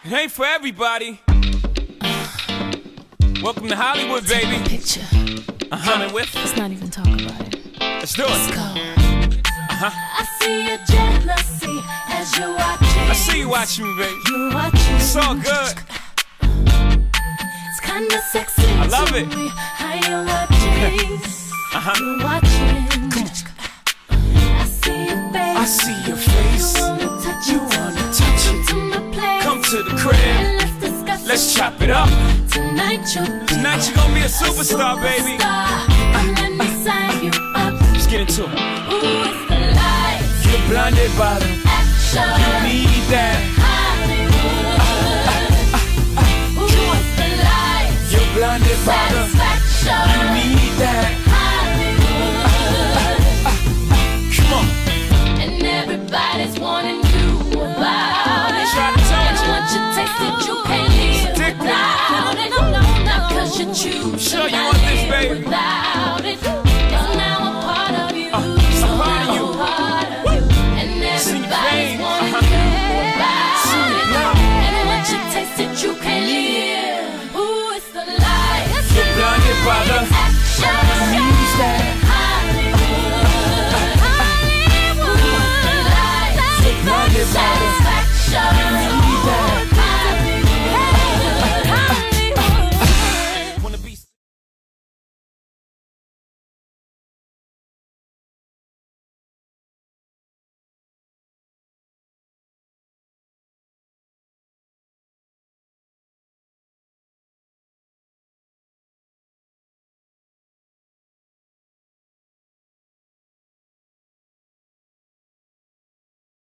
It ain't for everybody. Welcome to Hollywood, baby. Picture. Coming with. Let's not even talk about it. Let's do it. Let's go. I see your jealousy as you're watching. I see you watching me, baby. You're watching. It's all good. It's kinda sexy. I love to it. me how you're watching. You're watching. Come on. I see your face. I see your face. You wanna touch it. You wanna touch it. Come to my place. Come to the crib. And let's discuss Let's it. chop it up. Tonight Tonight you're gonna be a superstar, baby. Let me sign you up. Let's get into it. Ooh, it's the lights. You're blinded by the Action.